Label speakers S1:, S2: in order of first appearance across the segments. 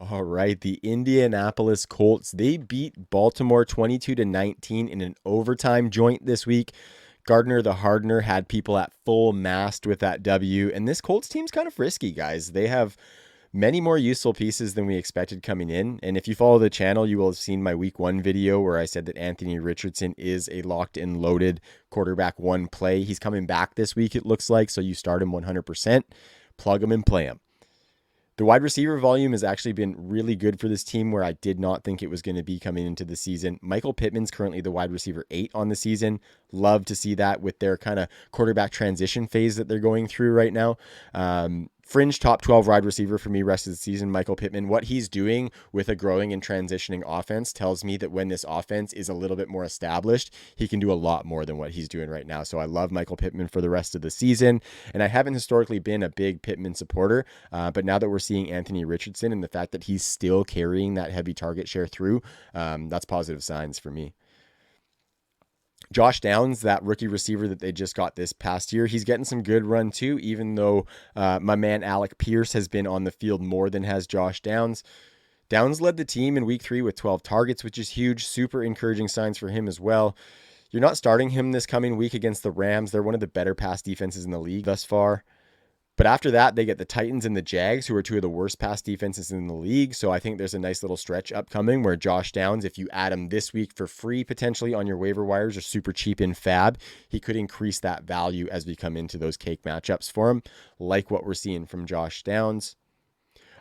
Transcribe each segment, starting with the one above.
S1: All right, the Indianapolis Colts, they beat Baltimore 22-19 in an overtime joint this week. Gardner the Hardener had people at full mast with that W, and this Colts team's kind of risky, guys. They have many more useful pieces than we expected coming in. And if you follow the channel, you will have seen my week 1 video where I said that Anthony Richardson is a locked and loaded quarterback 1 play. He's coming back this week, it looks like, so you start him 100%, plug him and play him. The wide receiver volume has actually been really good for this team, where I did not think it was going to be coming into the season. Michael Pittman's currently the wide receiver 8 on the season. Love to see that with their kind of quarterback transition phase that they're going through right now. Fringe top 12 wide receiver for me rest of the season, Michael Pittman. What he's doing with a growing and transitioning offense tells me that when this offense is a little bit more established, he can do a lot more than what he's doing right now. So I love Michael Pittman for the rest of the season. And I haven't historically been a big Pittman supporter, but now that we're seeing Anthony Richardson and the fact that he's still carrying that heavy target share through, that's positive signs for me. Josh Downs, that rookie receiver that they just got this past year, he's getting some good run too, even though my man Alec Pierce has been on the field more than has Josh Downs. Downs led the team in week 3 with 12 targets, which is huge. Super encouraging signs for him as well. You're not starting him this coming week against the Rams. They're one of the better pass defenses in the league thus far. But after that, they get the Titans and the Jags, who are 2 of the worst pass defenses in the league. So I think there's a nice little stretch upcoming where Josh Downs, if you add him this week for free, potentially on your waiver wires or super cheap in fab, he could increase that value as we come into those cake matchups for him, like what we're seeing from Josh Downs.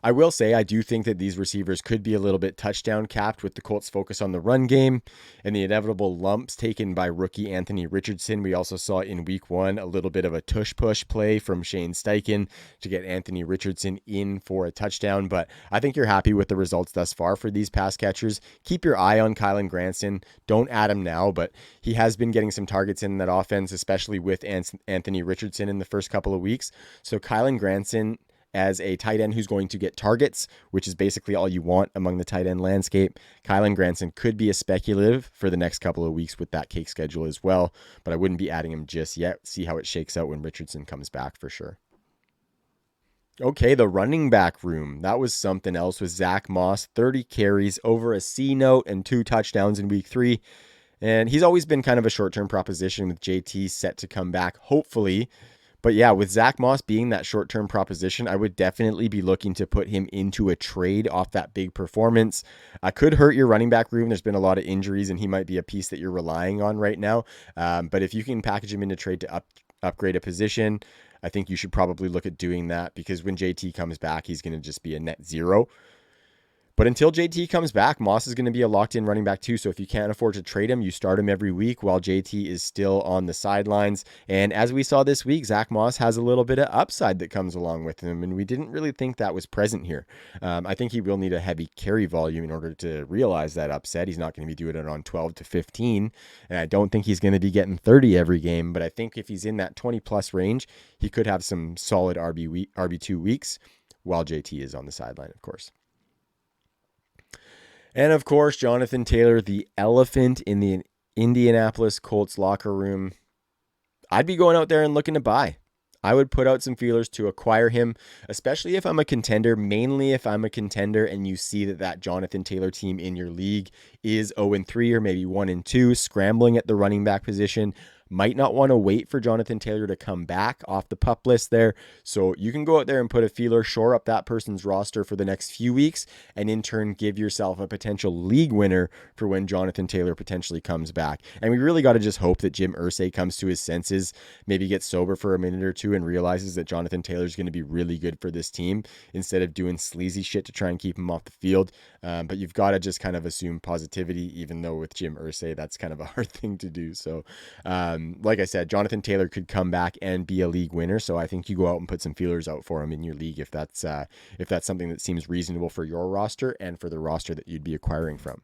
S1: I will say I do think that these receivers could be a little bit touchdown capped with the Colts' focus on the run game and the inevitable lumps taken by rookie Anthony Richardson. We also saw in week 1 a little bit of a tush push play from Shane Steichen to get Anthony Richardson in for a touchdown. But I think you're happy with the results thus far for these pass catchers. Keep your eye on Kylen Granson. Don't add him now, but he has been getting some targets in that offense, especially with Anthony Richardson in the first couple of weeks. So Kylen Granson as a tight end who's going to get targets, which is basically all you want among the tight end landscape. Kylen Granson could be a speculative for the next couple of weeks with that cake schedule as well, but I wouldn't be adding him just yet. See how it shakes out when Richardson comes back for sure. Okay, the running back room. That was something else with Zach Moss, 30 carries, over a C note, and 2 touchdowns in week 3. And he's always been kind of a short-term proposition with JT set to come back, hopefully. But yeah, with Zach Moss being that short-term proposition, I would definitely be looking to put him into a trade off that big performance. I could hurt your running back room. There's been a lot of injuries, and he might be a piece that you're relying on right now. But if you can package him in a trade to upgrade a position, I think you should probably look at doing that, because when JT comes back, he's going to just be a net zero. But until JT comes back, Moss is going to be a locked-in running back too. So if you can't afford to trade him, you start him every week while JT is still on the sidelines. And as we saw this week, Zach Moss has a little bit of upside that comes along with him, and we didn't really think that was present here. I think he will need a heavy carry volume in order to realize that upset. He's not going to be doing it on 12 to 15, and I don't think he's going to be getting 30 every game. But I think if he's in that 20-plus range, he could have some solid RB2 weeks while JT is on the sideline, of course. And of course, Jonathan Taylor, the elephant in the Indianapolis Colts locker room. I'd be going out there and looking to buy. I would put out some feelers to acquire him, especially if I'm a contender, mainly if I'm a contender and you see that Jonathan Taylor team in your league is 0-3 or maybe 1-2, scrambling at the running back position. Might not want to wait for Jonathan Taylor to come back off the PUP list there. So you can go out there and put a feeler, shore up that person's roster for the next few weeks, and in turn give yourself a potential league winner for when Jonathan Taylor potentially comes back. And we really got to just hope that Jim Irsay comes to his senses, maybe gets sober for a minute or two and realizes that Jonathan Taylor is going to be really good for this team instead of doing sleazy shit to try and keep him off the field. But you've got to just kind of assume positivity, even though with Jim Irsay, that's kind of a hard thing to do. So, like I said, Jonathan Taylor could come back and be a league winner. So I think you go out and put some feelers out for him in your league if that's something that seems reasonable for your roster and for the roster that you'd be acquiring from.